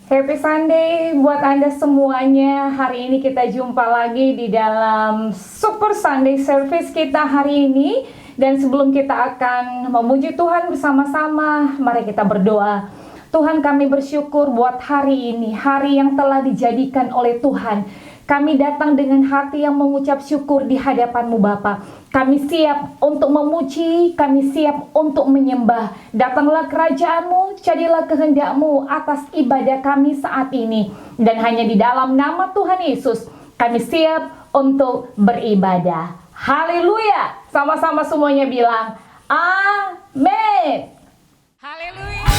Happy Sunday buat Anda semuanya. Hari ini kita jumpa lagi di dalam Super Sunday Service kita hari ini. Dan sebelum kita akan memuji Tuhan bersama-sama, mari kita berdoa. Tuhan, kami bersyukur buat hari ini, hari yang telah dijadikan oleh Tuhan. Kami datang dengan hati yang mengucap syukur di hadapan-Mu Bapa. Kami siap untuk memuji, kami siap untuk menyembah. Datanglah kerajaan-Mu, jadilah kehendak-Mu atas ibadah kami saat ini. Dan hanya di dalam nama Tuhan Yesus, kami siap untuk beribadah. Haleluya! Sama-sama semuanya bilang, Amin. Haleluya.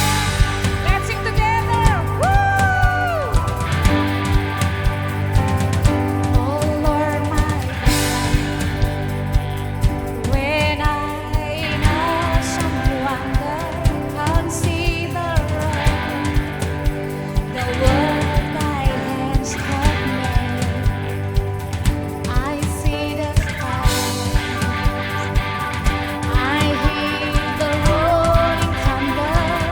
Let's sing together. Woo! Oh Lord my God, when I know some wonder, consider the work thy hands have made. I see the stars, I hear the rolling thunder.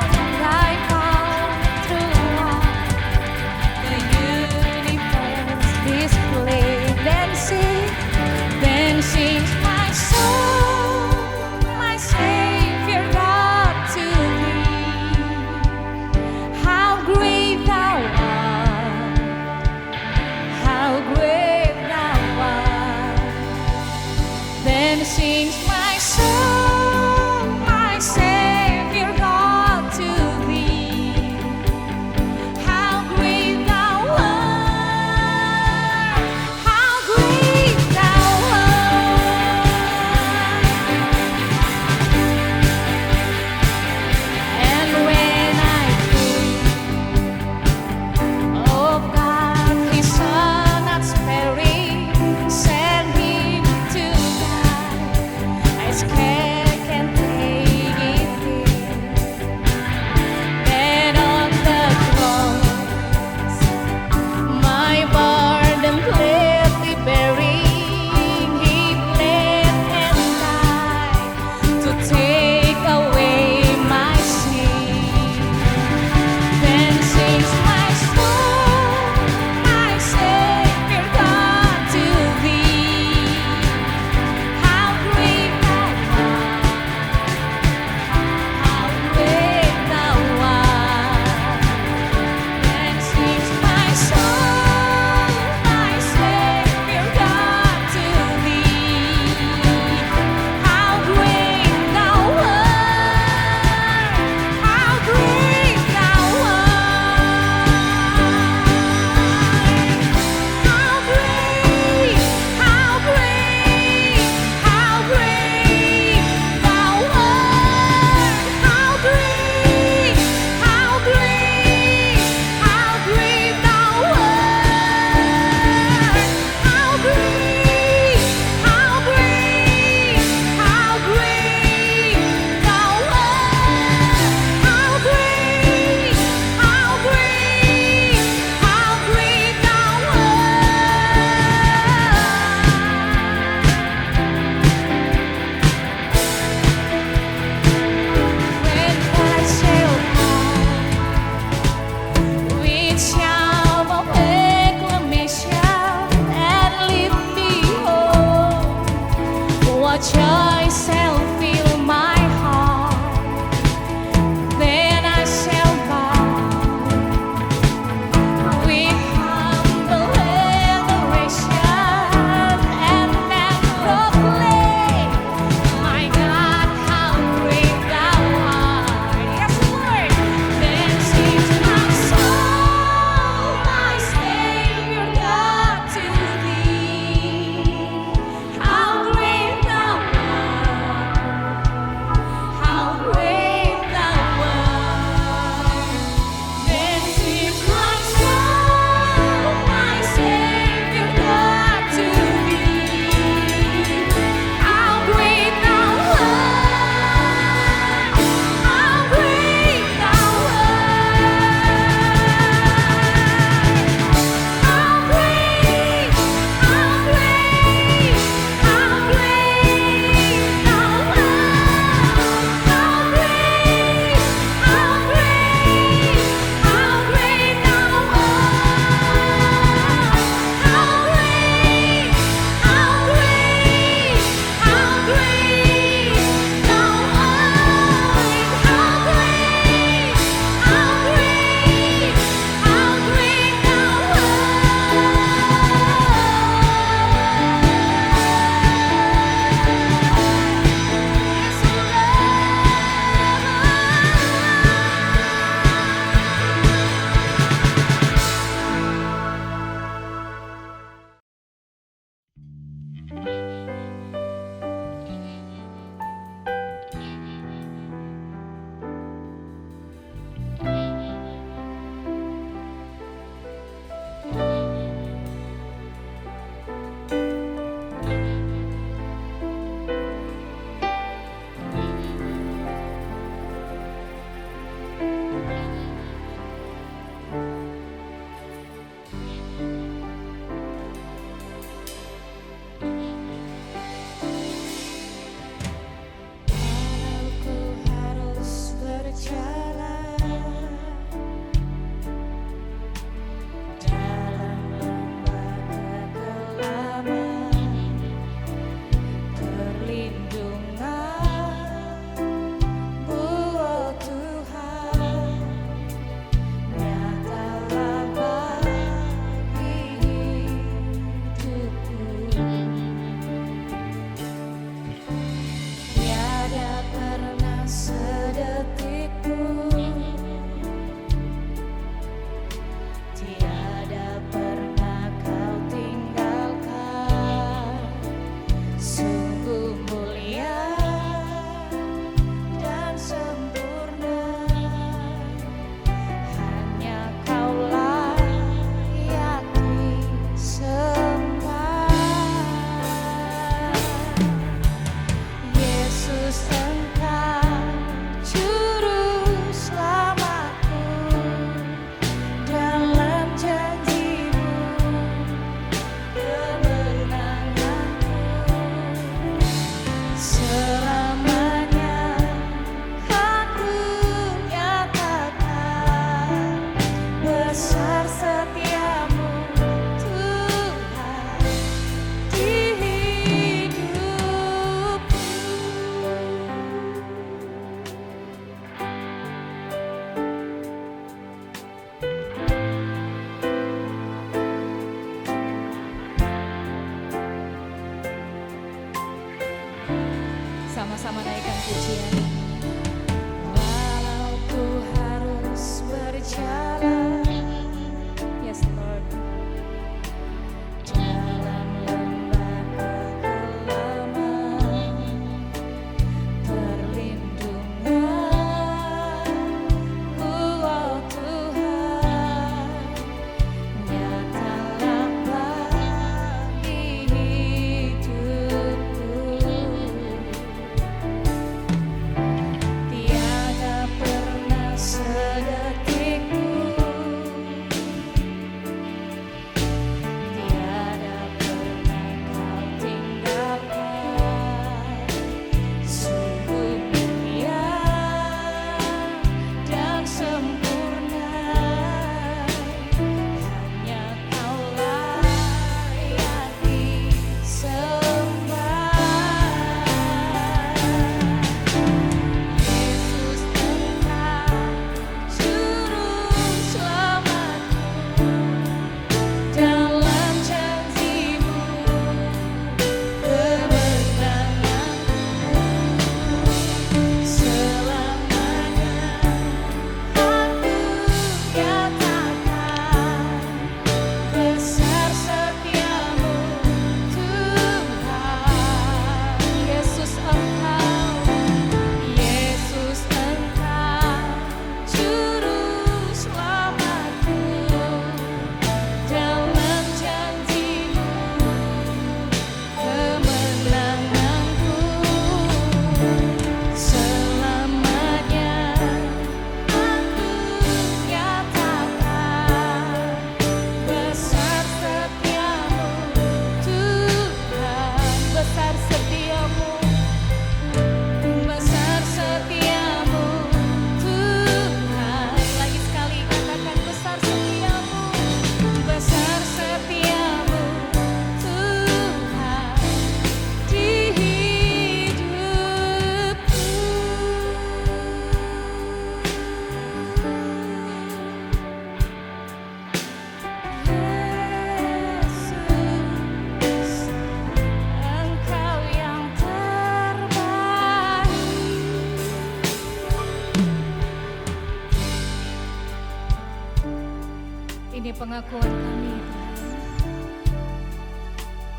Ini pengakuan kami, Tuhan.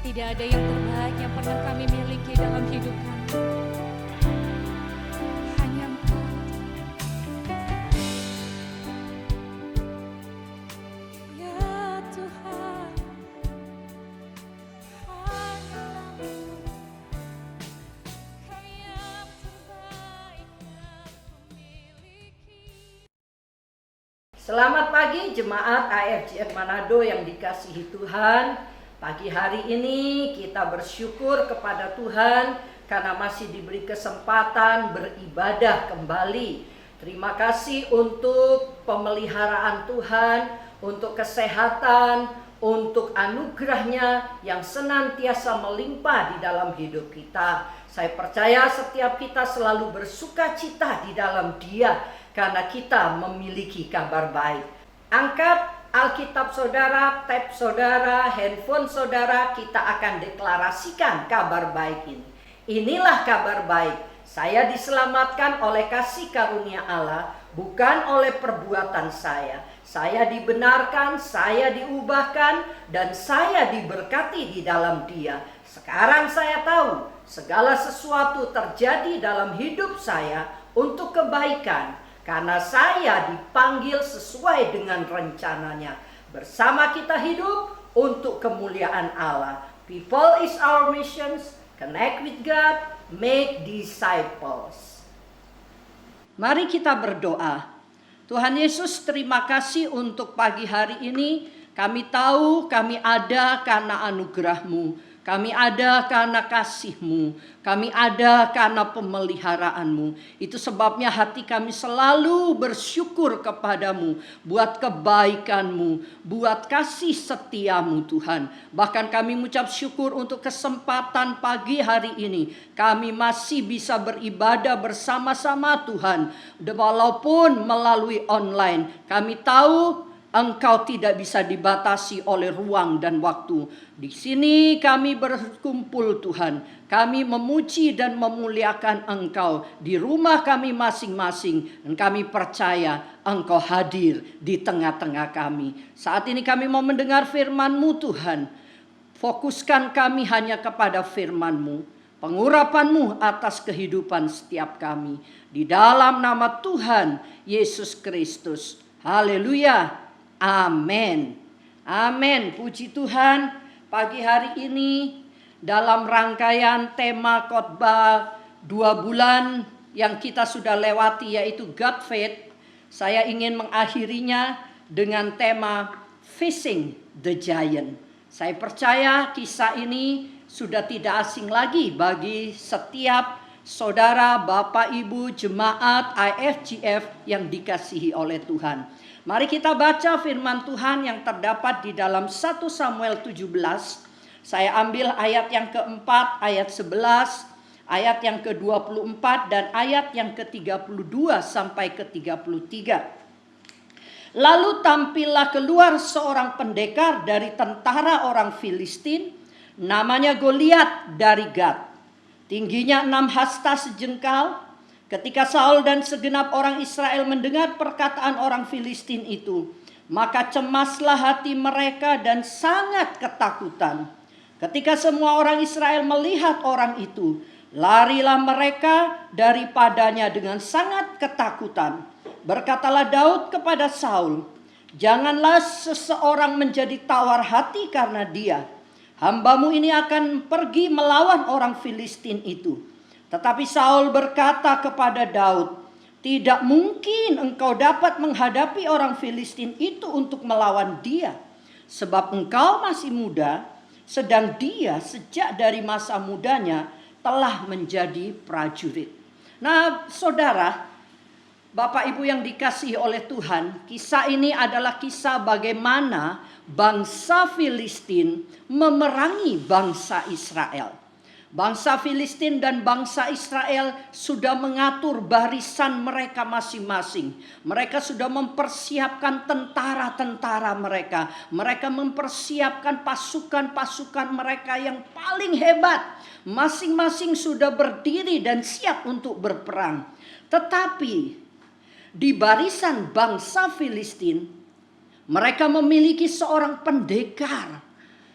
Tidak ada yang terbaik yang pernah kami miliki dalam hidup kami. Hanya Engkau. Ya Tuhan, hanyalah Kau yang terbaik yang kumiliki. Selamat pagi jemaat AFJF Manado yang dikasihi Tuhan. Pagi hari ini kita bersyukur kepada Tuhan karena masih diberi kesempatan beribadah kembali. Terima kasih untuk pemeliharaan Tuhan, untuk kesehatan, untuk anugerahnya yang senantiasa melimpah di dalam hidup kita. Saya percaya setiap kita selalu bersuka cita di dalam Dia karena kita memiliki kabar baik. Angkat Alkitab saudara, tab saudara, handphone saudara, kita akan deklarasikan kabar baik ini. Inilah kabar baik. Saya diselamatkan oleh kasih karunia Allah, bukan oleh perbuatan saya. Saya dibenarkan, saya diubahkan, dan saya diberkati di dalam Dia. Sekarang saya tahu segala sesuatu terjadi dalam hidup saya untuk kebaikan, karena saya dipanggil sesuai dengan rencananya. Bersama kita hidup untuk kemuliaan Allah. People is our missions. Connect with God. Make disciples. Mari kita berdoa. Tuhan Yesus, terima kasih untuk pagi hari ini. Kami tahu kami ada karena anugerah-Mu. Kami ada karena kasih-Mu. Kami ada karena pemeliharaanmu. Itu sebabnya hati kami selalu bersyukur kepadamu. Buat kebaikanmu. Buat kasih setiamu Tuhan. Bahkan kami mengucap syukur untuk kesempatan pagi hari ini. Kami masih bisa beribadah bersama-sama Tuhan. Walaupun melalui online. Kami tahu Engkau tidak bisa dibatasi oleh ruang dan waktu. Di sini kami berkumpul Tuhan. Kami memuji dan memuliakan Engkau di rumah kami masing-masing. Dan kami percaya Engkau hadir di tengah-tengah kami. Saat ini kami mau mendengar firman-Mu Tuhan. Fokuskan kami hanya kepada firman-Mu. Pengurapan-Mu atas kehidupan setiap kami. Di dalam nama Tuhan Yesus Kristus. Haleluya. Amin. Amin. Puji Tuhan. Pagi hari ini dalam rangkaian tema khotbah 2 bulan yang kita sudah lewati, yaitu God Faith, saya ingin mengakhirinya dengan tema Facing the Giant. Saya percaya kisah ini sudah tidak asing lagi bagi setiap saudara, bapak, ibu, jemaat IFGF yang dikasihi oleh Tuhan. Mari kita baca firman Tuhan yang terdapat di dalam 1 Samuel 17. Saya ambil ayat yang keempat, ayat 11, ayat yang ke-24, dan ayat yang ke-32 sampai ke-33. Lalu tampillah keluar seorang pendekar dari tentara orang Filistin, namanya Goliat dari Gat. Tingginya 6 hasta sejengkal. Ketika Saul dan segenap orang Israel mendengar perkataan orang Filistin itu, maka cemaslah hati mereka dan sangat ketakutan. Ketika semua orang Israel melihat orang itu, larilah mereka daripadanya dengan sangat ketakutan. Berkatalah Daud kepada Saul, "Janganlah seseorang menjadi tawar hati karena dia. Hambamu ini akan pergi melawan orang Filistin itu." Tetapi Saul berkata kepada Daud, "Tidak mungkin engkau dapat menghadapi orang Filistin itu untuk melawan dia. Sebab engkau masih muda, sedang dia sejak dari masa mudanya telah menjadi prajurit." Nah saudara, Bapak Ibu yang dikasihi oleh Tuhan, kisah ini adalah kisah bagaimana bangsa Filistin memerangi bangsa Israel. Bangsa Filistin dan bangsa Israel sudah mengatur barisan mereka masing-masing. Mereka sudah mempersiapkan tentara-tentara mereka. Mereka mempersiapkan pasukan-pasukan mereka yang paling hebat. Masing-masing sudah berdiri dan siap untuk berperang. Tetapi di barisan bangsa Filistin, Mereka memiliki seorang pendekar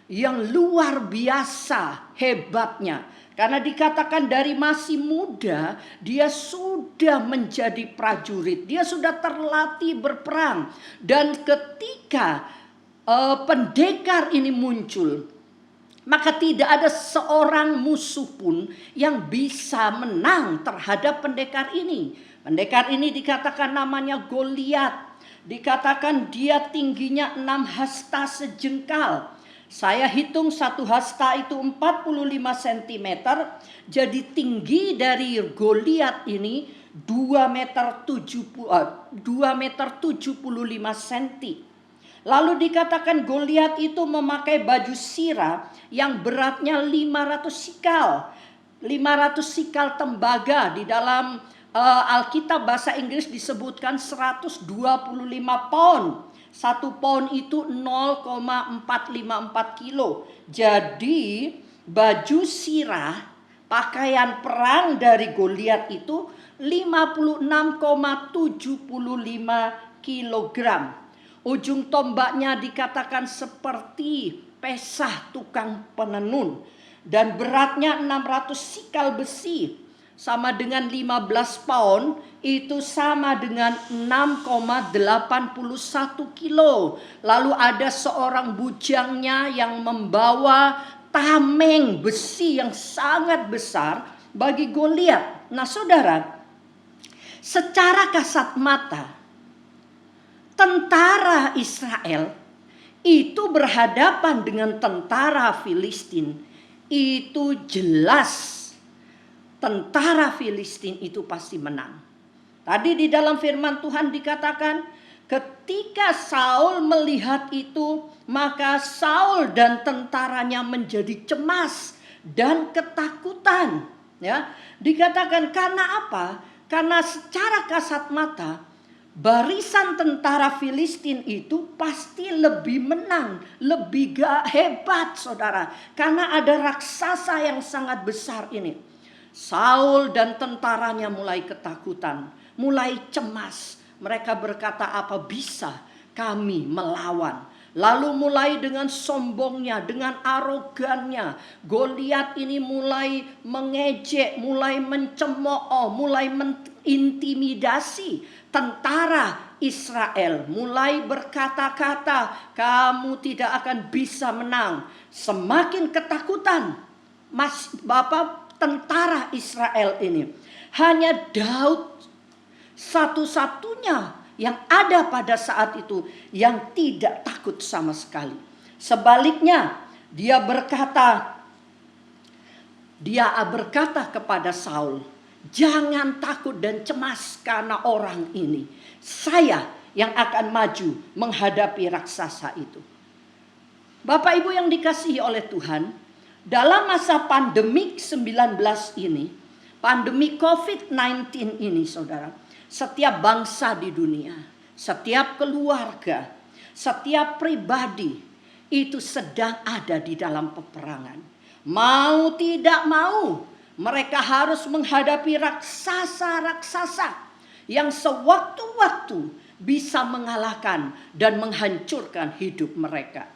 yang luar biasa hebatnya. Karena dikatakan dari masih muda dia sudah menjadi prajurit. Dia sudah terlatih berperang. Dan ketika pendekar ini muncul, maka tidak ada seorang musuh pun yang bisa menang terhadap pendekar ini. Pendekar ini dikatakan namanya Goliat. Dikatakan dia tingginya 6 hasta sejengkal. Saya hitung 1 hasta itu 45 cm. Jadi tinggi dari Goliat ini 2 meter 75 cm. Lalu dikatakan Goliat itu memakai baju sirah yang beratnya 500 sikal. 500 sikal tembaga. Di dalam Alkitab bahasa Inggris disebutkan 125 pound. 1 pound itu 0,454 kilo. Jadi baju sirah, pakaian perang dari Goliat itu 56,75 kilogram. Ujung tombaknya dikatakan seperti pesah tukang penenun. Dan beratnya 600 sikal besi. Sama dengan 15 pound, itu sama dengan 6,81 kilo. Lalu ada seorang bujangnya yang membawa tameng besi yang sangat besar bagi Goliat. Nah saudara, secara kasat mata, tentara Israel itu berhadapan dengan tentara Filistin. Itu jelas tentara Filistin itu pasti menang. Tadi di dalam firman Tuhan dikatakan ketika Saul melihat itu, maka Saul dan tentaranya menjadi cemas dan ketakutan. Ya, dikatakan karena apa? Karena secara kasat mata barisan tentara Filistin itu pasti lebih menang, lebih hebat saudara. Karena ada raksasa yang sangat besar ini. Saul dan tentaranya mulai ketakutan, mulai cemas. Mereka berkata, apa bisa kami melawan? Lalu mulai dengan sombongnya, dengan arogannya, Goliat ini mulai mengejek, mulai mencemooh, mulai mengintimidasi tentara Israel. Mulai berkata-kata, kamu tidak akan bisa menang. Semakin ketakutan tentara Israel ini. Hanya Daud satu-satunya yang ada pada saat itu yang tidak takut sama sekali. Sebaliknya, dia berkata kepada Saul, jangan takut dan cemas karena orang ini. Saya yang akan maju menghadapi raksasa itu. Bapak Ibu yang dikasihi oleh Tuhan, dalam masa pandemik 19 ini, pandemi COVID-19 ini saudara, setiap bangsa di dunia, setiap keluarga, setiap pribadi itu sedang ada di dalam peperangan. Mau tidak mau, mereka harus menghadapi raksasa-raksasa yang sewaktu-waktu bisa mengalahkan dan menghancurkan hidup mereka.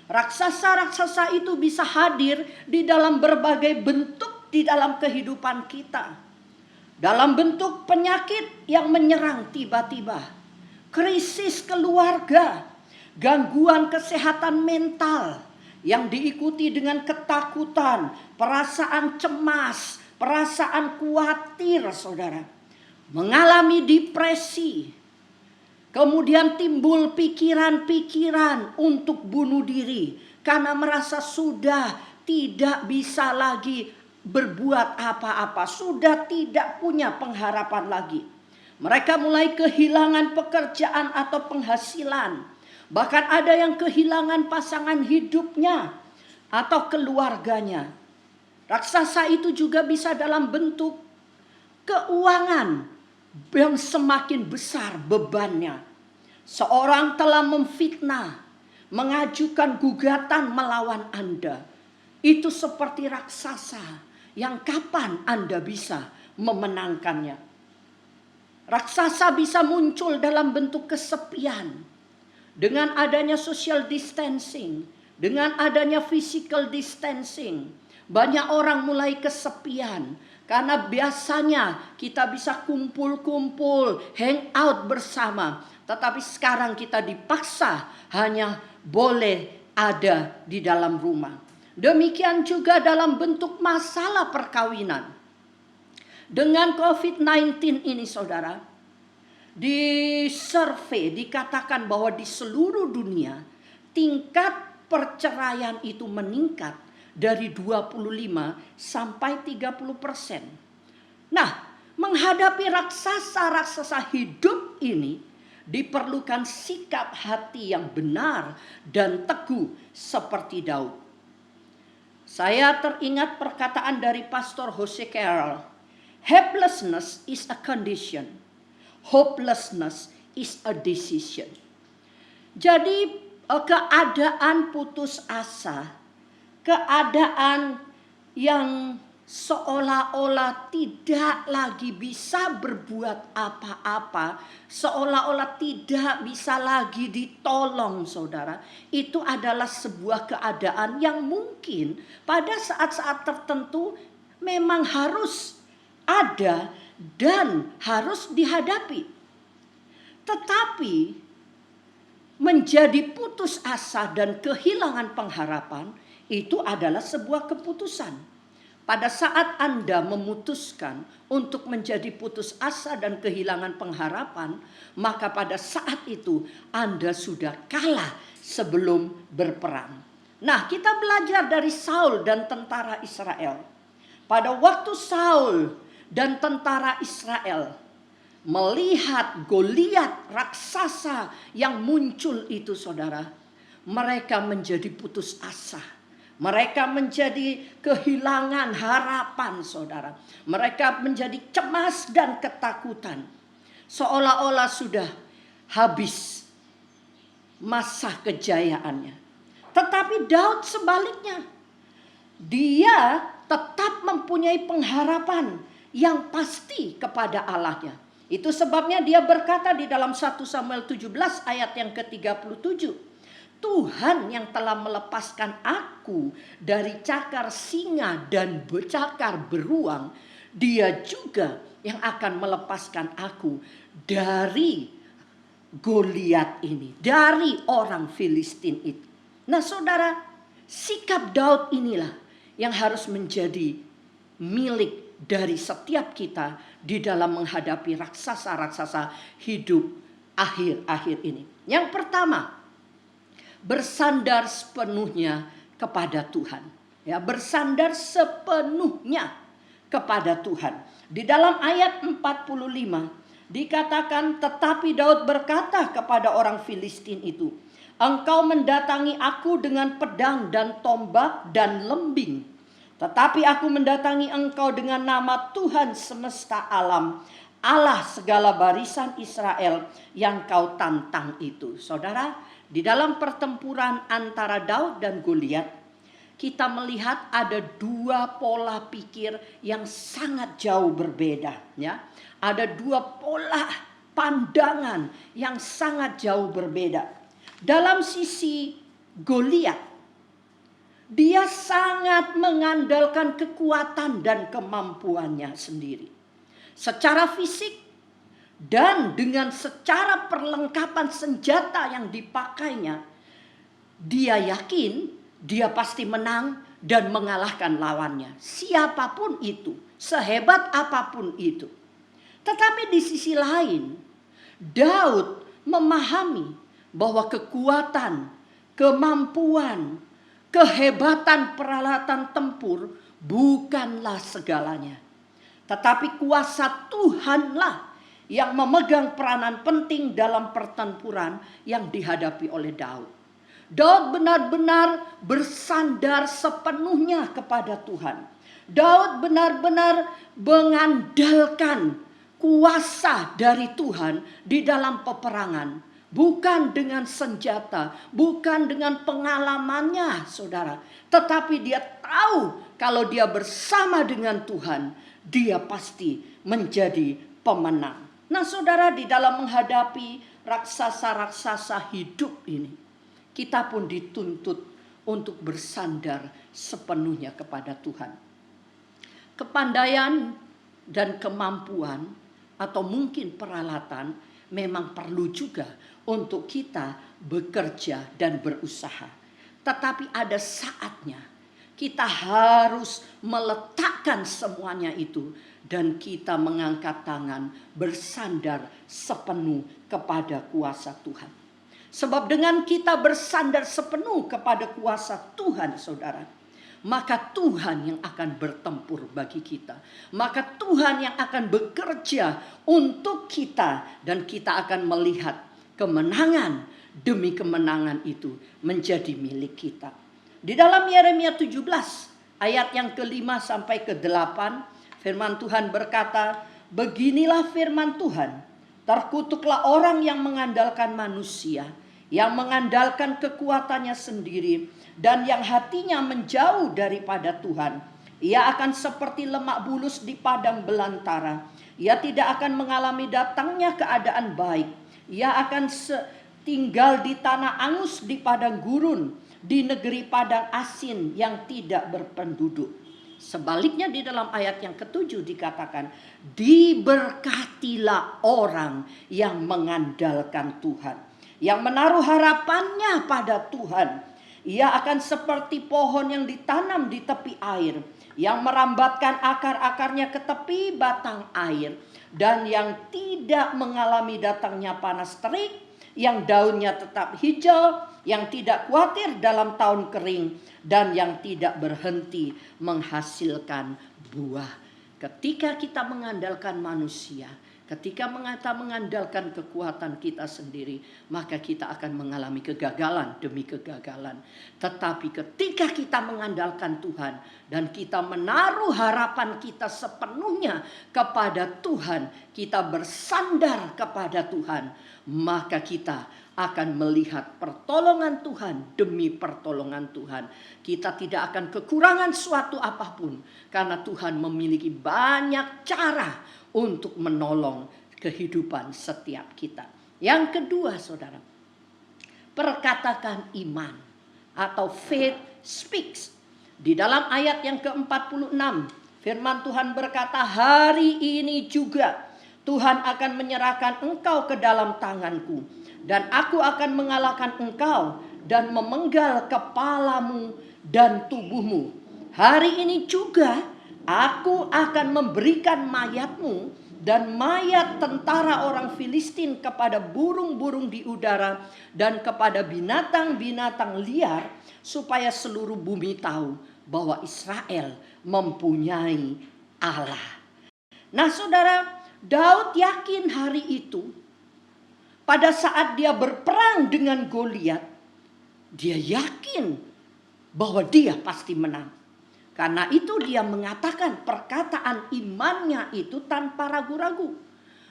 Raksasa-raksasa itu bisa hadir di dalam berbagai bentuk di dalam kehidupan kita. Dalam bentuk penyakit yang menyerang tiba-tiba, krisis keluarga, gangguan kesehatan mental yang diikuti dengan ketakutan, perasaan cemas, perasaan khawatir saudara. Mengalami depresi. Kemudian timbul pikiran-pikiran untuk bunuh diri. Karena merasa sudah tidak bisa lagi berbuat apa-apa. Sudah tidak punya pengharapan lagi. Mereka mulai kehilangan pekerjaan atau penghasilan. Bahkan ada yang kehilangan pasangan hidupnya atau keluarganya. Raksasa itu juga bisa dalam bentuk keuangan yang semakin besar bebannya. Seorang telah memfitnah, mengajukan gugatan melawan Anda. Itu seperti raksasa yang kapan Anda bisa memenangkannya. Raksasa bisa muncul dalam bentuk kesepian, dengan adanya social distancing, dengan adanya physical distancing, banyak orang mulai kesepian. Karena biasanya kita bisa kumpul-kumpul, hang out bersama. Tetapi sekarang kita dipaksa hanya boleh ada di dalam rumah. Demikian juga dalam bentuk masalah perkawinan. Dengan COVID-19 ini saudara, di survei dikatakan bahwa di seluruh dunia tingkat perceraian itu meningkat dari 25 sampai 30%. Nah, menghadapi raksasa-raksasa hidup ini diperlukan sikap hati yang benar dan teguh seperti Daud. Saya teringat perkataan dari Pastor Jose Carroll. Helplessness is a condition. Hopelessness is a decision. Jadi keadaan putus asa, keadaan yang seolah-olah tidak lagi bisa berbuat apa-apa, seolah-olah tidak bisa lagi ditolong saudara. Itu adalah sebuah keadaan yang mungkin pada saat-saat tertentu memang harus ada dan harus dihadapi. Tetapi menjadi putus asa dan kehilangan pengharapan itu adalah sebuah keputusan. Pada saat Anda memutuskan untuk menjadi putus asa dan kehilangan pengharapan, maka pada saat itu Anda sudah kalah sebelum berperang. Nah, kita belajar dari Saul dan tentara Israel. Pada waktu Saul dan tentara Israel melihat Goliat raksasa yang muncul itu saudara, mereka menjadi putus asa. Mereka menjadi kehilangan harapan saudara. Mereka menjadi cemas dan ketakutan. Seolah-olah sudah habis masa kejayaannya. Tetapi Daud sebaliknya. Dia tetap mempunyai pengharapan yang pasti kepada Allahnya. Itu sebabnya dia berkata di dalam 1 Samuel 17 ayat yang ke-37. Tuhan yang telah melepaskan aku dari cakar singa dan cakar beruang, Dia juga yang akan melepaskan aku dari Goliat ini, dari orang Filistin itu. Nah saudara, sikap Daud inilah yang harus menjadi milik dari setiap kita di dalam menghadapi raksasa-raksasa hidup akhir-akhir ini. Yang pertama, bersandar sepenuhnya kepada Tuhan. Ya, bersandar sepenuhnya kepada Tuhan. Di dalam ayat 45 dikatakan, tetapi Daud berkata kepada orang Filistin itu, engkau mendatangi aku dengan pedang dan tombak dan lembing. Tetapi aku mendatangi engkau dengan nama Tuhan semesta alam, Allah segala barisan Israel yang kau tantang itu. Saudara, di dalam pertempuran antara Daud dan Goliat, kita melihat ada dua pola pikir yang sangat jauh berbeda. Ya, ada dua pola pandangan yang sangat jauh berbeda. Dalam sisi Goliat, dia sangat mengandalkan kekuatan dan kemampuannya sendiri. Secara fisik dan dengan secara perlengkapan senjata yang dipakainya, dia yakin dia pasti menang dan mengalahkan lawannya. Siapapun itu, sehebat apapun itu. Tetapi di sisi lain, Daud memahami bahwa kekuatan, kemampuan, kehebatan peralatan tempur bukanlah segalanya. Tetapi kuasa Tuhanlah yang memegang peranan penting dalam pertempuran yang dihadapi oleh Daud. Daud benar-benar bersandar sepenuhnya kepada Tuhan. Daud benar-benar mengandalkan kuasa dari Tuhan di dalam peperangan. Bukan dengan senjata, bukan dengan pengalamannya saudara. Tetapi dia tahu kalau dia bersama dengan Tuhan, dia pasti menjadi pemenang. Nah saudara, di dalam menghadapi raksasa-raksasa hidup ini, kita pun dituntut untuk bersandar sepenuhnya kepada Tuhan. Kepandaian dan kemampuan atau mungkin peralatan memang perlu juga untuk kita bekerja dan berusaha. Tetapi ada saatnya kita harus meletakkan semuanya itu dan kita mengangkat tangan bersandar sepenuh kepada kuasa Tuhan. Sebab dengan kita bersandar sepenuh kepada kuasa Tuhan, saudara, maka Tuhan yang akan bertempur bagi kita. Maka Tuhan yang akan bekerja untuk kita. Dan kita akan melihat kemenangan demi kemenangan itu menjadi milik kita. Di dalam Yeremia 17 ayat yang ke-5 sampai ke-8, firman Tuhan berkata, beginilah firman Tuhan, terkutuklah orang yang mengandalkan manusia, yang mengandalkan kekuatannya sendiri, dan yang hatinya menjauh daripada Tuhan. Ia akan seperti lemak bulus di padang belantara. Ia tidak akan mengalami datangnya keadaan baik. Ia akan tinggal di tanah angus di padang gurun, di negeri padang asin yang tidak berpenduduk. Sebaliknya di dalam ayat yang ke-7 dikatakan, diberkatilah orang yang mengandalkan Tuhan, yang menaruh harapannya pada Tuhan. Ia akan seperti pohon yang ditanam di tepi air, yang merambatkan akar-akarnya ke tepi batang air, dan yang tidak mengalami datangnya panas terik, yang daunnya tetap hijau, yang tidak khawatir dalam tahun kering, dan yang tidak berhenti menghasilkan buah. Ketika kita mengandalkan manusia, ketika kita mengandalkan kekuatan kita sendiri, maka kita akan mengalami kegagalan demi kegagalan. Tetapi ketika kita mengandalkan Tuhan dan kita menaruh harapan kita sepenuhnya kepada Tuhan, kita bersandar kepada Tuhan, maka kita akan melihat pertolongan Tuhan demi pertolongan Tuhan. Kita tidak akan kekurangan suatu apapun, karena Tuhan memiliki banyak cara untuk menolong kehidupan setiap kita. Yang kedua, saudara, perkatakan iman atau faith speaks. Di dalam ayat yang ke-46, firman Tuhan berkata, hari ini juga Tuhan akan menyerahkan engkau ke dalam tanganku, dan aku akan mengalahkan engkau dan memenggal kepalamu dan tubuhmu. Hari ini juga aku akan memberikan mayatmu dan mayat tentara orang Filistin kepada burung-burung di udara dan kepada binatang-binatang liar, supaya seluruh bumi tahu bahwa Israel mempunyai Allah. Nah, saudara, Daud yakin hari itu pada saat dia berperang dengan Goliat, dia yakin bahwa dia pasti menang. Karena itu dia mengatakan perkataan imannya itu tanpa ragu-ragu.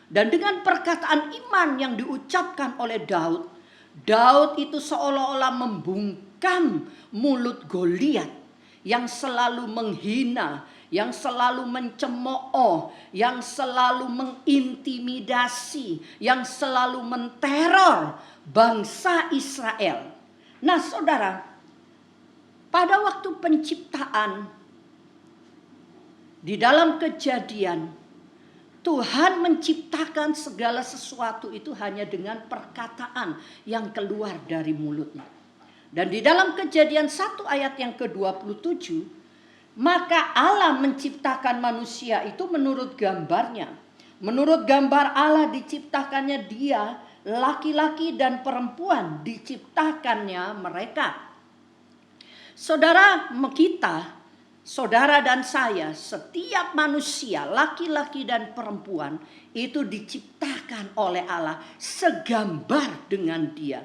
Dan dengan perkataan iman yang diucapkan oleh Daud, Daud itu seolah-olah membungkam mulut Goliat yang selalu menghina, yang selalu mencemooh, yang selalu mengintimidasi, yang selalu menteror bangsa Israel. Nah, saudara, pada waktu penciptaan, di dalam Kejadian, Tuhan menciptakan segala sesuatu itu hanya dengan perkataan yang keluar dari mulutnya. Dan di dalam Kejadian 1 ayat yang ke-27, maka Allah menciptakan manusia itu menurut gambarnya. Menurut gambar Allah diciptakannya dia, laki-laki dan perempuan diciptakannya mereka. Saudara, kita, saudara dan saya, setiap manusia, laki-laki dan perempuan itu diciptakan oleh Allah segambar dengan dia.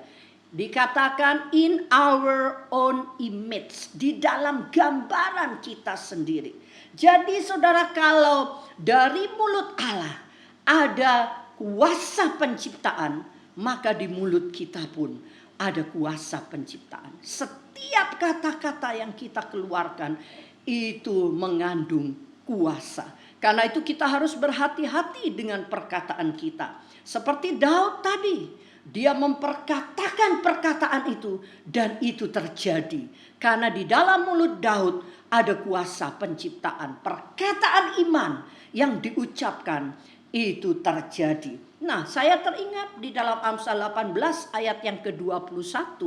Dikatakan in our own image, di dalam gambaran kita sendiri. Jadi saudara, kalau dari mulut Allah ada kuasa penciptaan, maka di mulut kita pun ada kuasa penciptaan. Setiap kata-kata yang kita keluarkan itu mengandung kuasa. Karena itu kita harus berhati-hati dengan perkataan kita. Seperti Daud tadi. Dia memperkatakan perkataan itu dan itu terjadi. Karena di dalam mulut Daud ada kuasa penciptaan. Perkataan iman yang diucapkan itu terjadi. Nah, saya teringat di dalam Amsal 18 ayat yang ke-21,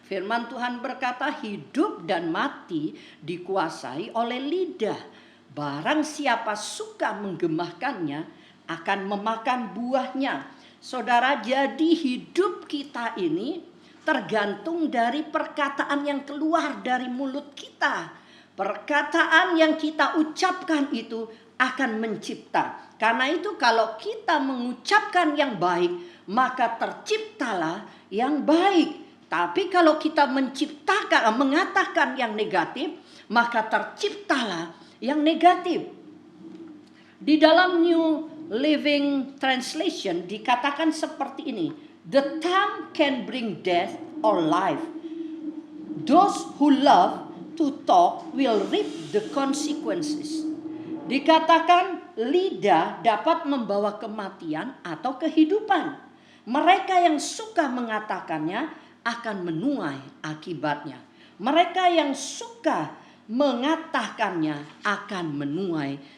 firman Tuhan berkata, hidup dan mati dikuasai oleh lidah. Barang siapa suka menggemahkannya akan memakan buahnya. Saudara, jadi hidup kita ini tergantung dari perkataan yang keluar dari mulut kita. Perkataan yang kita ucapkan itu akan mencipta. Karena itu kalau kita mengucapkan yang baik, maka terciptalah yang baik. Tapi kalau kita mengatakan yang negatif, maka terciptalah yang negatif. Di dalam New Living Translation dikatakan seperti ini. The tongue can bring death or life. Those who love to talk will reap the consequences. Dikatakan lidah dapat membawa kematian atau kehidupan. Mereka yang suka mengatakannya akan menuai akibatnya. Mereka yang suka mengatakannya akan menuai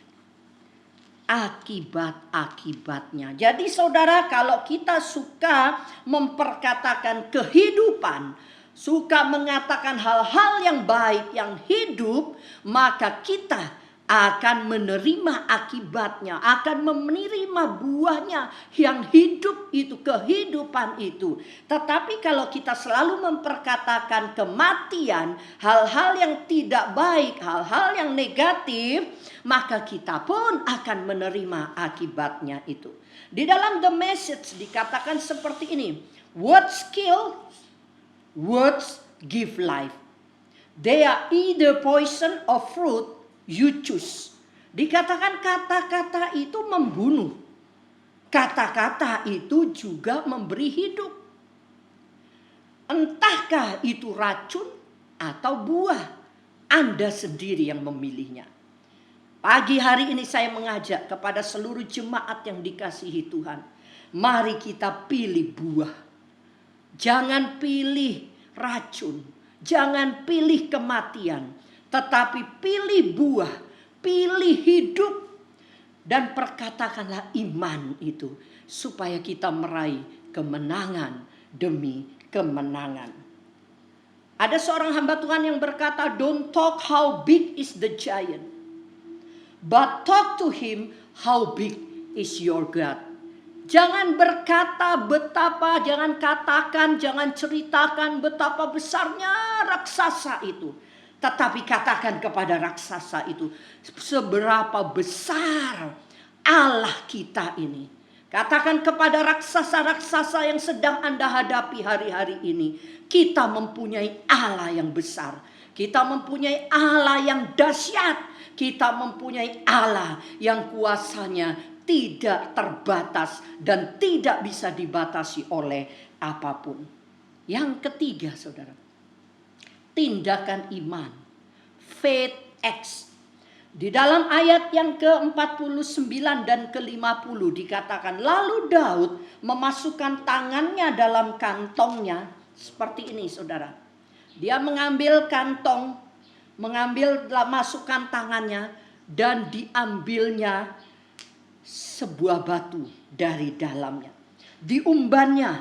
akibat-akibatnya. Jadi saudara, kalau kita suka memperkatakan kehidupan, suka mengatakan hal-hal yang baik, yang hidup, maka kita akan menerima akibatnya, akan menerima buahnya yang hidup itu, kehidupan itu. Tetapi kalau kita selalu memperkatakan kematian, hal-hal yang tidak baik, hal-hal yang negatif, maka kita pun akan menerima akibatnya itu. Di dalam The Message dikatakan seperti ini. Words kill, words give life. They are either poison or fruit you choose. Dikatakan kata-kata itu membunuh. Kata-kata itu juga memberi hidup. Entahkah itu racun atau buah, Anda sendiri yang memilihnya. Pagi hari ini saya mengajak kepada seluruh jemaat yang dikasihi Tuhan. Mari kita pilih buah. Jangan pilih racun. Jangan pilih kematian. Tetapi pilih buah, pilih hidup. Dan perkatakanlah iman itu. Supaya kita meraih kemenangan demi kemenangan. Ada seorang hamba Tuhan yang berkata, don't talk how big is the giant, but talk to him how big is your God. Jangan berkata betapa, jangan katakan, jangan ceritakan betapa besarnya raksasa itu. Tetapi katakan kepada raksasa itu, seberapa besar Allah kita ini. Katakan kepada raksasa-raksasa yang sedang Anda hadapi hari-hari ini, kita mempunyai Allah yang besar. Kita mempunyai Allah yang dahsyat. Kita mempunyai Allah yang kuasanya tidak terbatas dan tidak bisa dibatasi oleh apapun. Yang ketiga, saudara, tindakan iman, faith acts. Di dalam ayat yang ke-49 dan ke-50 dikatakan, lalu Daud memasukkan tangannya dalam kantongnya. Seperti ini, saudara. Dia mengambil kantong, masukkan tangannya, dan diambilnya sebuah batu dari dalamnya. Diumbannya,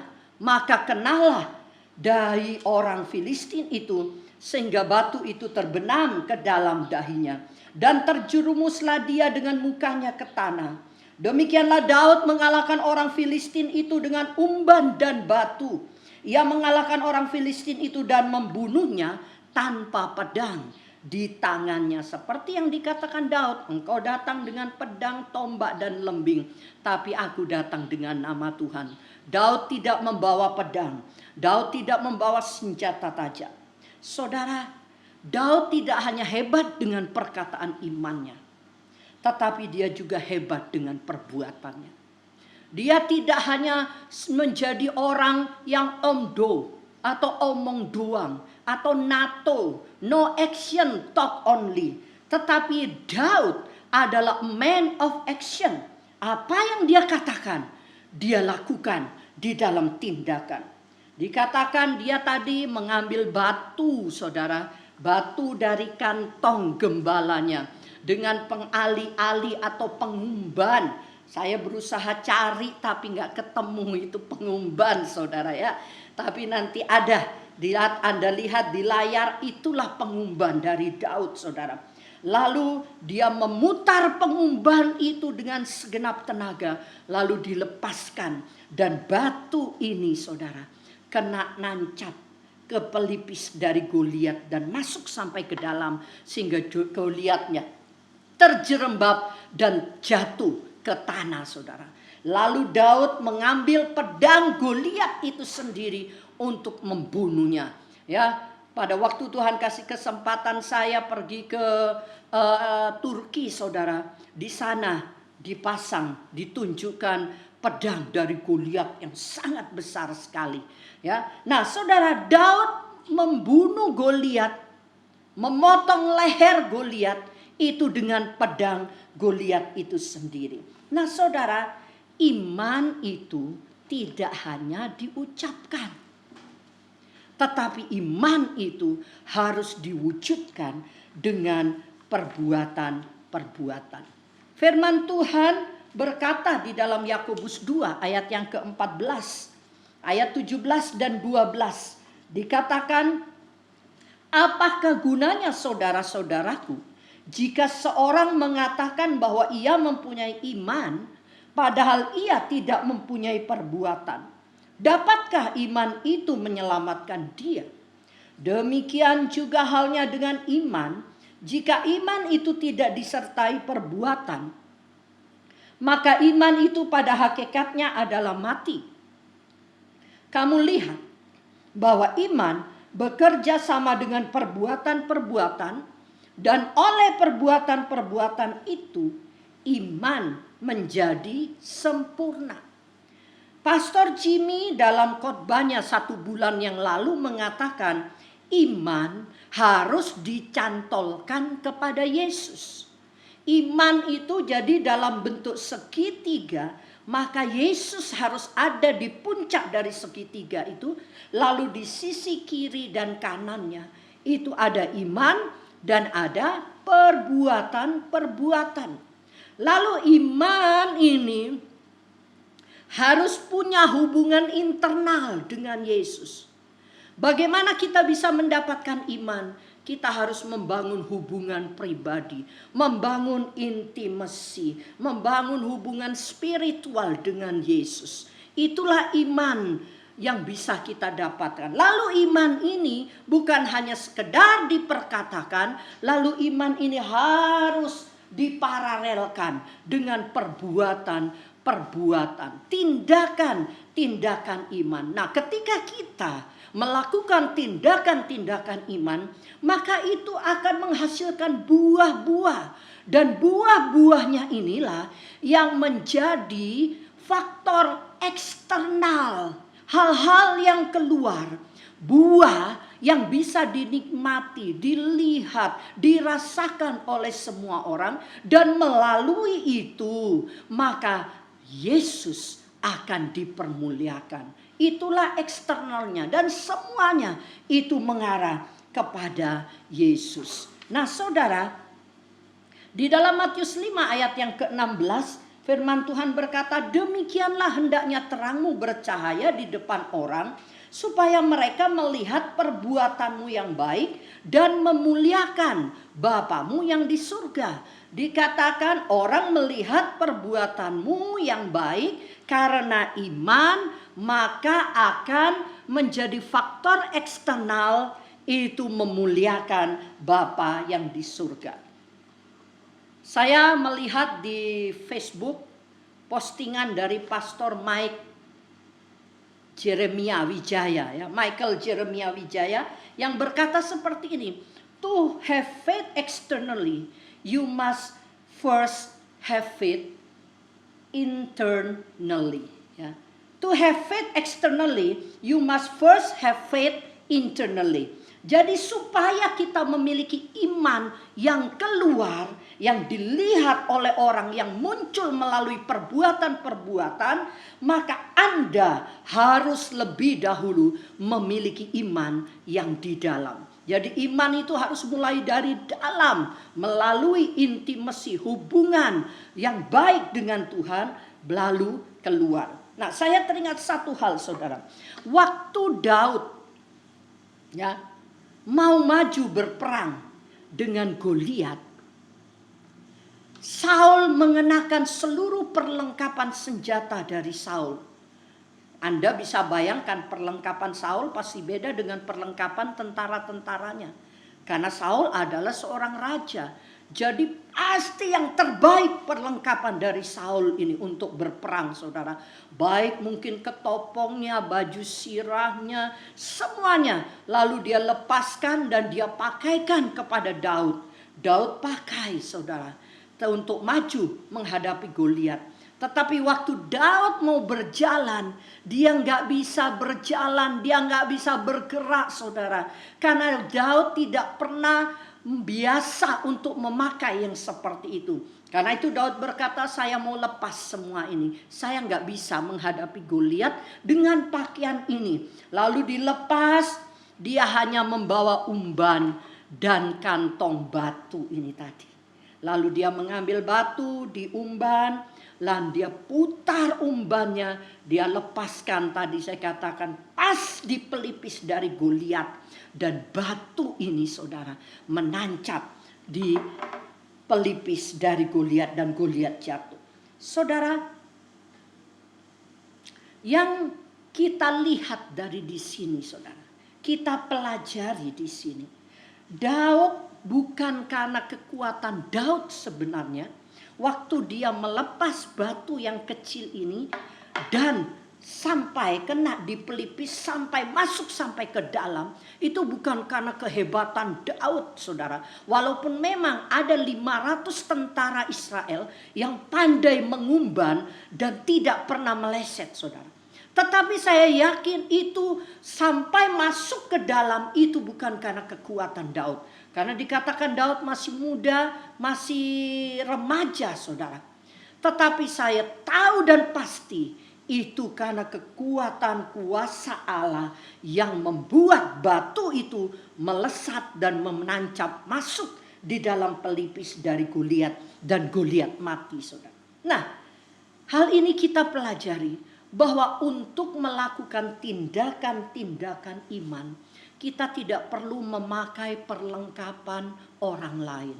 maka kenalah dahi orang Filistin itu, sehingga batu itu terbenam ke dalam dahinya. Dan terjerumuslah dia dengan mukanya ke tanah. Demikianlah Daud mengalahkan orang Filistin itu dengan umban dan batu. Ia mengalahkan orang Filistin itu dan membunuhnya tanpa pedang di tangannya. Seperti yang dikatakan Daud, engkau datang dengan pedang, tombak dan lembing, tapi aku datang dengan nama Tuhan. Daud tidak membawa pedang. Daud tidak membawa senjata tajam. Saudara, Daud tidak hanya hebat dengan perkataan imannya, tetapi dia juga hebat dengan perbuatannya. Dia tidak hanya menjadi orang yang omdo atau omong doang atau NATO, no action talk only. Tetapi Daud adalah man of action. Apa yang dia katakan, dia lakukan di dalam tindakan. Dikatakan dia tadi mengambil batu, saudara, batu dari kantong gembalanya dengan pengali-ali atau pengumban. Saya berusaha cari tapi nggak ketemu itu pengumban, saudara ya. Tapi nanti ada, Anda lihat di layar, itulah pengumban dari Daud, saudara. Lalu dia memutar pengumban itu dengan segenap tenaga, lalu dilepaskan. Dan batu ini, saudara, kena nancap ke pelipis dari Goliat dan masuk sampai ke dalam, sehingga Goliatnya terjerembab dan jatuh ke tanah, saudara. Lalu Daud mengambil pedang Goliat itu sendiri untuk membunuhnya. Ya, pada waktu Tuhan kasih kesempatan saya pergi ke Turki, saudara, di sana dipasang, ditunjukkan pedang dari Goliat yang sangat besar sekali. Ya, nah saudara, Daud membunuh Goliat, memotong leher Goliat itu dengan pedang Goliat itu sendiri. Nah saudara, iman itu tidak hanya diucapkan, tetapi iman itu harus diwujudkan dengan perbuatan-perbuatan. Firman Tuhan berkata di dalam Yakobus 2 ayat yang ke-14, ayat 17 dan 12. Dikatakan, apakah gunanya saudara-saudaraku jika seorang mengatakan bahwa ia mempunyai iman, padahal ia tidak mempunyai perbuatan? Dapatkah iman itu menyelamatkan dia? Demikian juga halnya dengan iman. Jika iman itu tidak disertai perbuatan, maka iman itu pada hakikatnya adalah mati. Kamu lihat bahwa iman bekerja sama dengan perbuatan-perbuatan, dan oleh perbuatan-perbuatan itu iman menjadi sempurna. Pastor Jimmy dalam khotbahnya 1 bulan yang lalu mengatakan iman harus dicantolkan kepada Yesus. Iman itu jadi dalam bentuk segitiga, maka Yesus harus ada di puncak dari segitiga itu. Lalu di sisi kiri dan kanannya itu ada iman dan ada perbuatan-perbuatan. Lalu iman ini harus punya hubungan internal dengan Yesus. Bagaimana kita bisa mendapatkan iman? Kita harus membangun hubungan pribadi, membangun intimasi, membangun hubungan spiritual dengan Yesus. Itulah iman yang bisa kita dapatkan. Lalu iman ini bukan hanya sekedar diperkatakan, lalu iman ini harus diparalelkan dengan perbuatan-perbuatan, tindakan-tindakan iman. Nah, ketika kita melakukan tindakan-tindakan iman, maka itu akan menghasilkan buah-buah. Dan buah-buahnya inilah yang menjadi faktor eksternal. Hal-hal yang keluar, buah yang bisa dinikmati, dilihat, dirasakan oleh semua orang. Dan melalui itu, maka Yesus akan dipermuliakan. Itulah eksternalnya, dan semuanya itu mengarah kepada Yesus. Nah saudara, di dalam Matius 5 ayat yang ke-16, firman Tuhan berkata, demikianlah hendaknya terangmu bercahaya di depan orang, supaya mereka melihat perbuatanmu yang baik dan memuliakan Bapamu yang di surga. Dikatakan orang melihat perbuatanmu yang baik karena iman, maka akan menjadi faktor eksternal, itu memuliakan Bapa yang di surga. Saya melihat di Facebook postingan dari Pastor Michael Jeremiah Wijaya yang berkata seperti ini, to have faith externally, you must first have faith internally. Ya. To have faith externally, you must first have faith internally. Jadi supaya kita memiliki iman yang keluar, yang dilihat oleh orang, yang muncul melalui perbuatan-perbuatan, maka Anda harus lebih dahulu memiliki iman yang di dalam. Jadi iman itu harus mulai dari dalam, melalui intimasi, hubungan yang baik dengan Tuhan, lalu keluar. Nah, saya teringat satu hal, saudara. Waktu Daud mau maju berperang dengan Goliat, Saul mengenakan seluruh perlengkapan senjata dari Saul. Anda bisa bayangkan perlengkapan Saul pasti beda dengan perlengkapan tentara-tentaranya. Karena Saul adalah seorang raja. Jadi pasti yang terbaik perlengkapan dari Saul ini untuk berperang, saudara. Baik mungkin ketopongnya, baju sirahnya, semuanya. Lalu dia lepaskan dan dia pakaikan kepada Daud. Daud pakai, saudara, untuk maju menghadapi Goliat. Tetapi waktu Daud mau berjalan, dia nggak bisa berjalan, dia nggak bisa bergerak, saudara. Karena Daud tidak pernah biasa untuk memakai yang seperti itu. Karena itu Daud berkata, saya mau lepas semua ini. Saya nggak bisa menghadapi Goliat dengan pakaian ini. Lalu dilepas, dia hanya membawa umban dan kantong batu ini tadi. Lalu dia mengambil batu diumban. Lalu dia putar umbannya, dia lepaskan tadi saya katakan pas di pelipis dari Goliat. Dan batu ini, saudara, menancap di pelipis dari Goliat dan Goliat jatuh. Saudara, yang kita lihat dari di sini, saudara, kita pelajari di sini. Daud bukan karena kekuatan Daud sebenarnya. Waktu dia melepas batu yang kecil ini dan sampai kena di pelipis, sampai masuk sampai ke dalam, itu bukan karena kehebatan Daud, saudara. Walaupun memang ada 500 tentara Israel yang pandai mengumban dan tidak pernah meleset, saudara. Tetapi saya yakin itu sampai masuk ke dalam itu bukan karena kekuatan Daud. Karena dikatakan Daud masih muda, masih remaja, saudara. Tetapi saya tahu dan pasti itu karena kekuatan kuasa Allah yang membuat batu itu melesat dan menancap masuk di dalam pelipis dari Goliat. Dan Goliat mati, saudara. Nah, hal ini kita pelajari bahwa untuk melakukan tindakan-tindakan iman, kita tidak perlu memakai perlengkapan orang lain.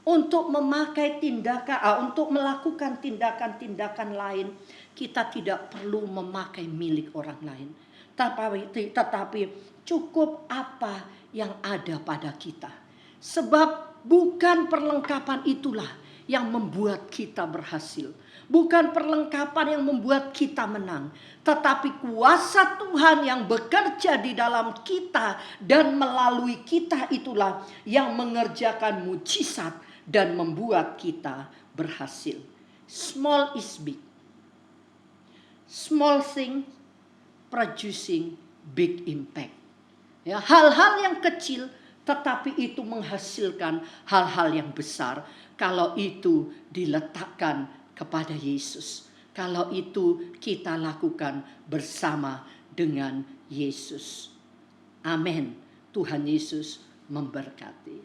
Untuk melakukan tindakan-tindakan lain, kita tidak perlu memakai milik orang lain. Tetapi cukup apa yang ada pada kita. Sebab bukan perlengkapan itulah yang membuat kita berhasil. Bukan perlengkapan yang membuat kita menang. Tetapi kuasa Tuhan yang bekerja di dalam kita dan melalui kita itulah yang mengerjakan mujizat dan membuat kita berhasil. Small is big. Small thing producing big impact. Ya, hal-hal yang kecil tetapi itu menghasilkan hal-hal yang besar kalau itu diletakkan kepada Yesus. Kalau itu kita lakukan bersama dengan Yesus. Amin. Tuhan Yesus memberkati.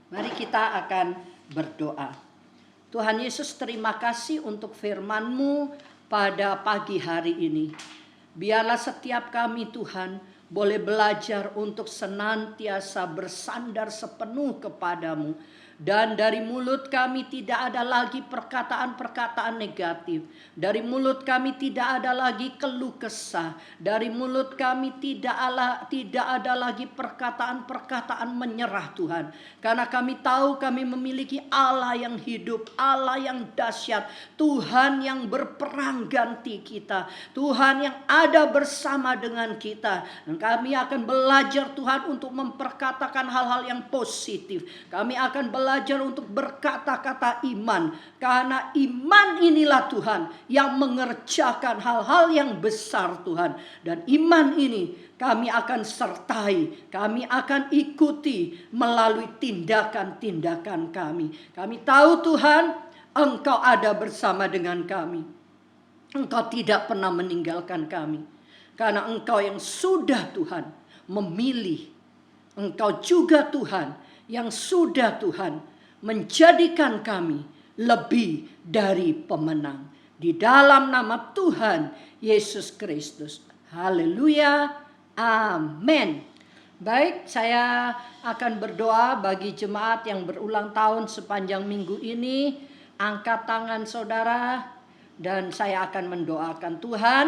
Mari kita akan berdoa. Tuhan Yesus, terima kasih untuk firman-Mu pada pagi hari ini. Biarlah setiap kami, Tuhan, boleh belajar untuk senantiasa bersandar sepenuh kepadamu. Dan dari mulut kami tidak ada lagi perkataan-perkataan negatif. Dari mulut kami tidak ada lagi keluh kesah. Dari mulut kami tidak ada lagi perkataan-perkataan menyerah, Tuhan. Karena kami tahu kami memiliki Allah yang hidup, Allah yang dahsyat, Tuhan yang berperang ganti kita, Tuhan yang ada bersama dengan kita. Dan kami akan belajar, Tuhan, untuk memperkatakan hal-hal yang positif. Kami akan belajar, belajar untuk berkata-kata iman. Karena iman inilah Tuhan yang mengerjakan hal-hal yang besar Tuhan. Dan iman ini kami akan sertai, kami akan ikuti melalui tindakan-tindakan kami. Kami tahu Tuhan, Engkau ada bersama dengan kami. Engkau tidak pernah meninggalkan kami. Karena Engkau yang sudah Tuhan memilih. Engkau juga Tuhan yang sudah Tuhan menjadikan kami lebih dari pemenang. Di dalam nama Tuhan Yesus Kristus. Haleluya. Amin. Baik, saya akan berdoa bagi jemaat yang berulang tahun sepanjang minggu ini. Angkat tangan saudara dan saya akan mendoakan. Tuhan,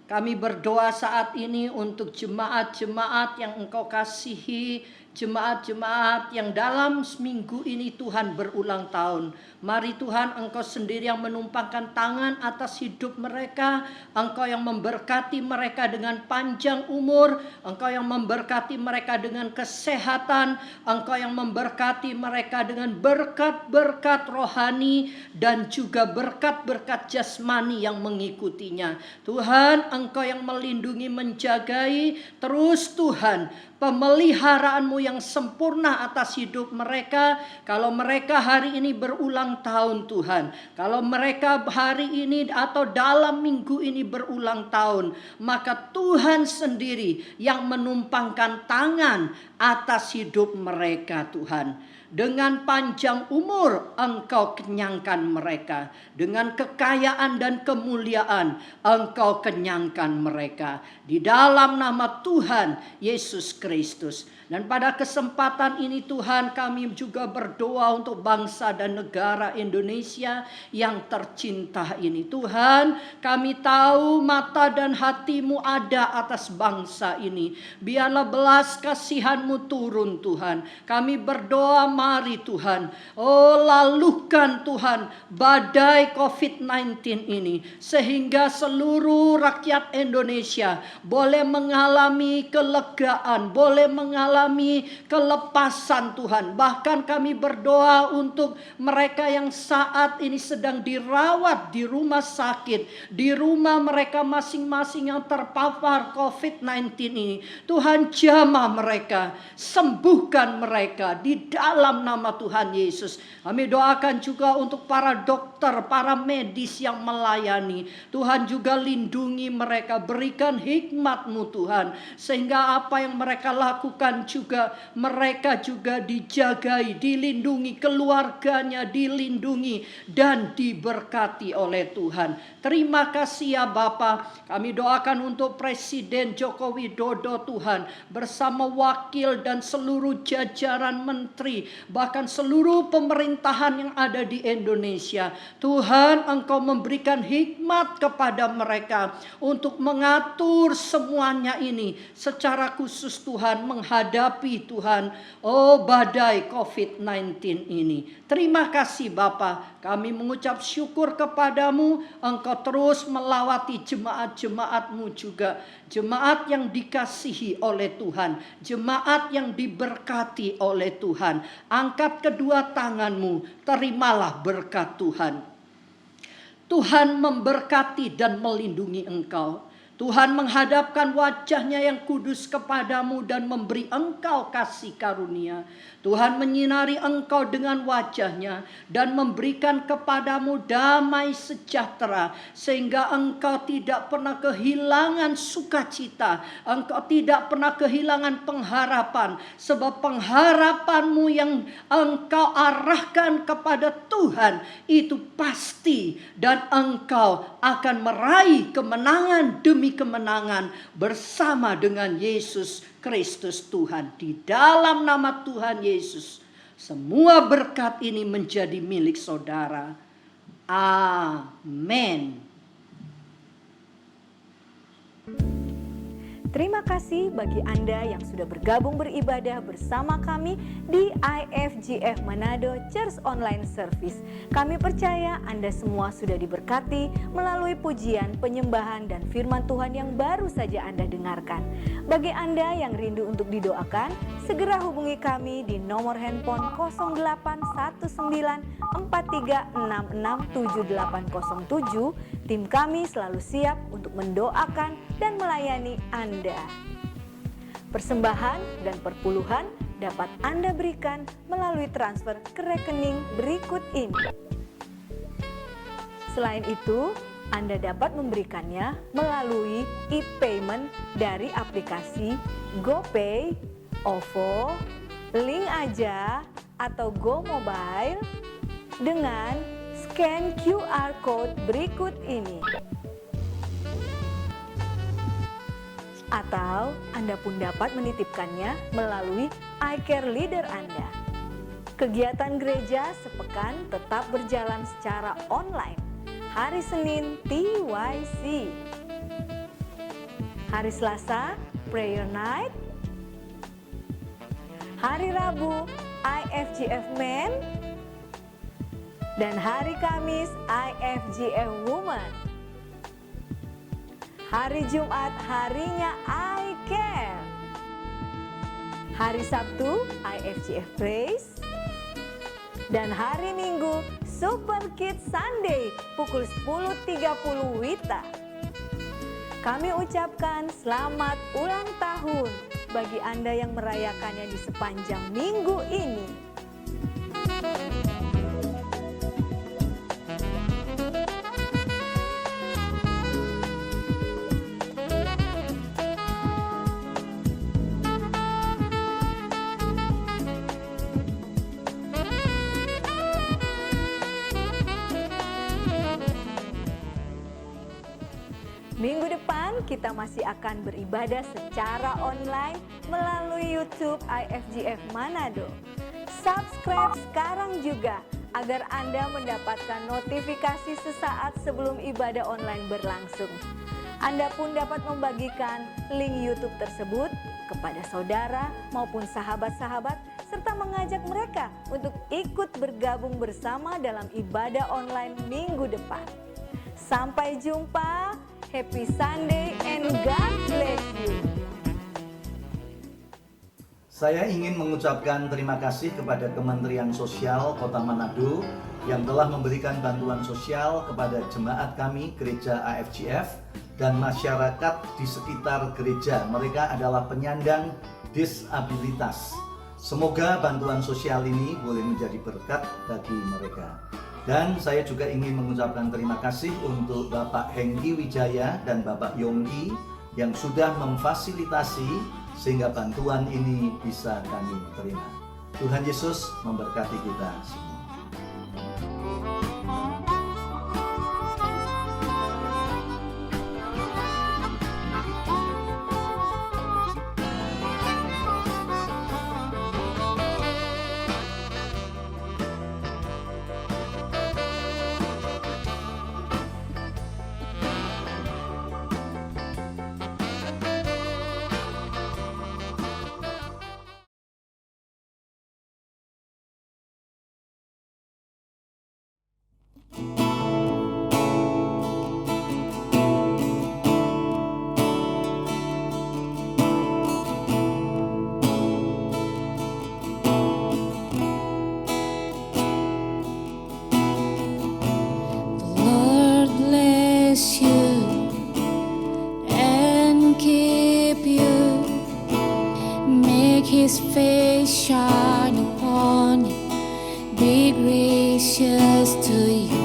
kami berdoa saat ini untuk jemaat-jemaat yang Engkau kasihi, jemaat-jemaat yang dalam seminggu ini Tuhan berulang tahun. Mari Tuhan, Engkau sendiri yang menumpangkan tangan atas hidup mereka. Engkau yang memberkati mereka dengan panjang umur. Engkau yang memberkati mereka dengan kesehatan. Engkau yang memberkati mereka dengan berkat-berkat rohani dan juga berkat-berkat jasmani yang mengikutinya. Tuhan, Engkau yang melindungi, menjagai. Terus Tuhan, pemeliharaanmu yang sempurna atas hidup mereka. Kalau mereka hari ini berulang tahun Tuhan, kalau mereka hari ini atau dalam minggu ini berulang tahun, maka Tuhan sendiri yang menumpangkan tangan atas hidup mereka Tuhan. Dengan panjang umur Engkau kenyangkan mereka. Dengan kekayaan dan kemuliaan Engkau kenyangkan mereka. Di dalam nama Tuhan Yesus Kristus. Dan pada kesempatan ini Tuhan, kami juga berdoa untuk bangsa dan negara Indonesia yang tercinta ini. Tuhan, kami tahu mata dan hati-Mu ada atas bangsa ini. Biarlah belas kasihan-Mu turun Tuhan. Kami berdoa, mari Tuhan, lalukan Tuhan badai COVID-19 ini. Sehingga seluruh rakyat Indonesia boleh mengalami kelegaan, boleh mengalami kelepasan Tuhan. Bahkan kami berdoa untuk mereka yang saat ini sedang dirawat di rumah sakit, di rumah mereka masing-masing yang terpapar COVID-19 ini. Tuhan, jamah mereka, sembuhkan mereka di dalam nama Tuhan Yesus. Kami doakan juga untuk para dokter, para medis yang melayani. Tuhan juga lindungi mereka, berikan hikmat-Mu Tuhan, sehingga apa yang mereka lakukan juga mereka juga dijagai, dilindungi, keluarganya dilindungi dan diberkati oleh Tuhan. Terima kasih ya Bapa. Kami doakan untuk Presiden Joko Widodo Tuhan, bersama wakil dan seluruh jajaran menteri, bahkan seluruh pemerintahan yang ada di Indonesia. Tuhan, Engkau memberikan hikmat kepada mereka untuk mengatur semuanya ini secara khusus Tuhan, menghadapi Tuhan, badai COVID-19 ini. Terima kasih Bapa. Kami mengucap syukur kepadamu. Engkau terus melawati jemaat-jemaat-Mu juga. Jemaat yang dikasihi oleh Tuhan. Jemaat yang diberkati oleh Tuhan. Angkat kedua tangan-Mu. Terimalah berkat Tuhan. Tuhan memberkati dan melindungi engkau. Tuhan menghadapkan wajah-Nya yang kudus kepadamu dan memberi engkau kasih karunia. Tuhan menyinari engkau dengan wajah-Nya dan memberikan kepadamu damai sejahtera, sehingga engkau tidak pernah kehilangan sukacita. Engkau tidak pernah kehilangan pengharapan, sebab pengharapanmu yang engkau arahkan kepada Tuhan itu pasti, dan engkau akan meraih kemenangan demi kemenangan bersama dengan Yesus Kristus Tuhan. Di dalam nama Tuhan Yesus, semua berkat ini menjadi milik saudara. Amin. terima kasih bagi Anda yang sudah bergabung beribadah bersama kami di IFGF Manado Church Online Service. Kami percaya Anda semua sudah diberkati melalui pujian, penyembahan, dan firman Tuhan yang baru saja Anda dengarkan. Bagi Anda yang rindu untuk didoakan, segera hubungi kami di nomor handphone 081943667807. Tim kami selalu siap untuk mendoakan dan melayani Anda. Persembahan dan perpuluhan dapat Anda berikan melalui transfer ke rekening berikut ini. Selain itu, Anda dapat memberikannya melalui e-payment dari aplikasi GoPay, OVO, Link Aja, atau Go Mobile dengan scan QR code berikut ini. Atau Anda pun dapat menitipkannya melalui iCare Leader Anda. Kegiatan gereja sepekan tetap berjalan secara online. Hari Senin TYC, hari Selasa Prayer Night, hari Rabu IFGF Men, dan hari Kamis IFGF Woman. Hari Jumat harinya I Care. Hari Sabtu IFGF Praise. Dan hari Minggu Super Kids Sunday pukul 10.30 WITA. Kami ucapkan selamat ulang tahun bagi Anda yang merayakannya di sepanjang minggu ini. Minggu depan kita masih akan beribadah secara online melalui YouTube IFGF Manado. Subscribe sekarang juga agar Anda mendapatkan notifikasi sesaat sebelum ibadah online berlangsung. Anda pun dapat membagikan link YouTube tersebut kepada saudara maupun sahabat-sahabat serta mengajak mereka untuk ikut bergabung bersama dalam ibadah online minggu depan. Sampai jumpa. Happy Sunday and God bless you. Saya ingin mengucapkan terima kasih kepada Kementerian Sosial Kota Manado yang telah memberikan bantuan sosial kepada jemaat kami Gereja AFGF dan masyarakat di sekitar gereja. Mereka adalah penyandang disabilitas. Semoga bantuan sosial ini boleh menjadi berkat bagi mereka. Dan saya juga ingin mengucapkan terima kasih untuk Bapak Hengki Wijaya dan Bapak Yongki yang sudah memfasilitasi sehingga bantuan ini bisa kami terima. Tuhan Yesus memberkati kita semua. His face shine upon you, be gracious to you.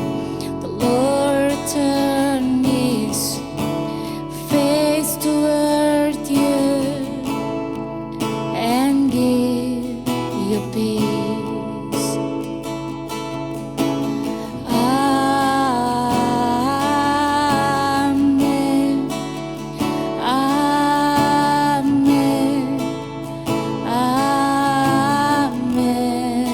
The Lord turn His face toward you and give you peace. Amen. Amen. Amen.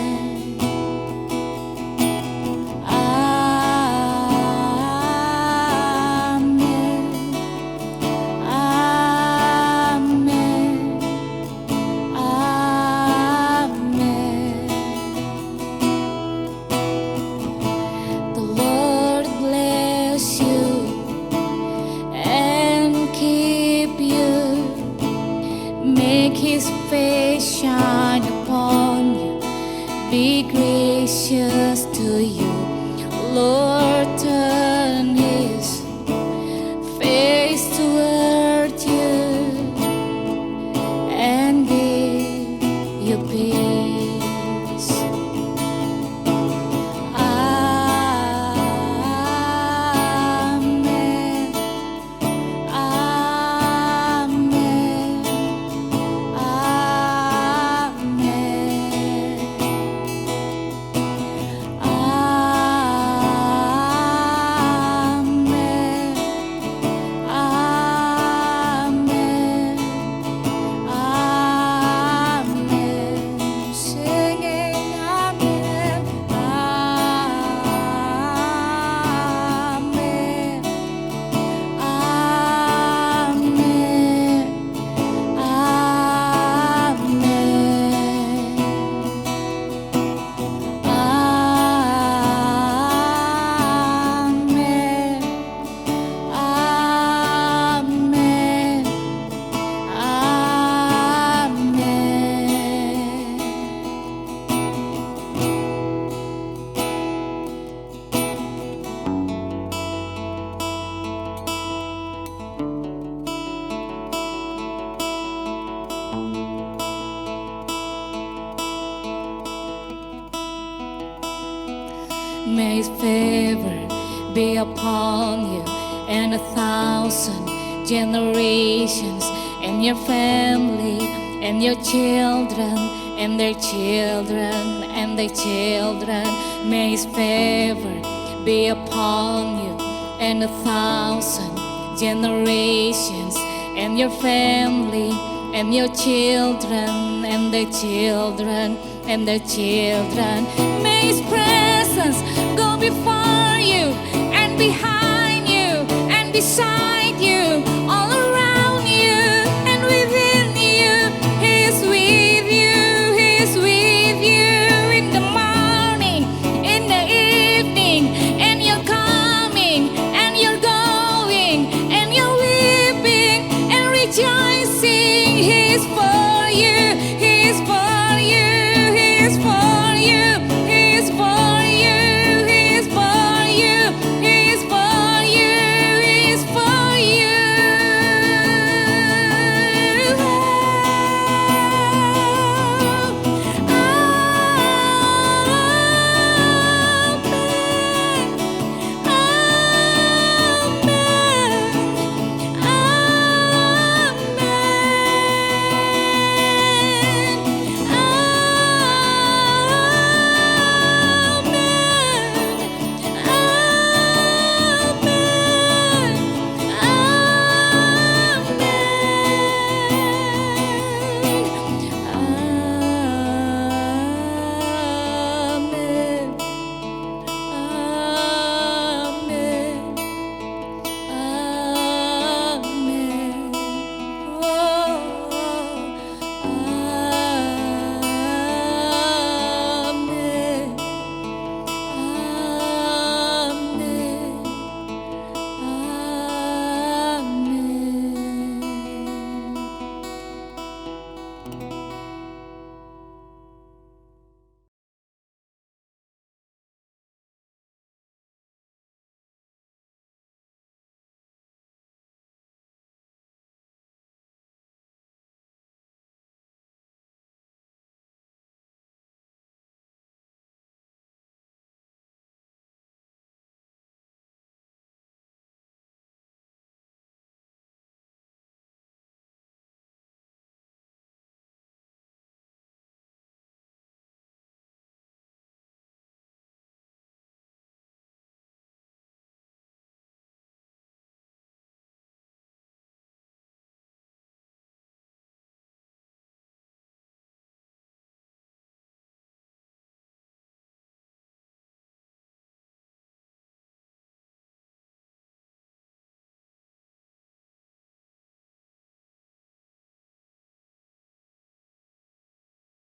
face shine upon you, be gracious to you. Lord, turn His face toward you and give you peace. Amen. Amen. May His favor be upon you and 1,000 generations, and your family, and your children, and their children, and their children. May His favor be upon you and 1,000 generations, and your family, and your children, and their children, and their children. May His presence go before you and behind you and beside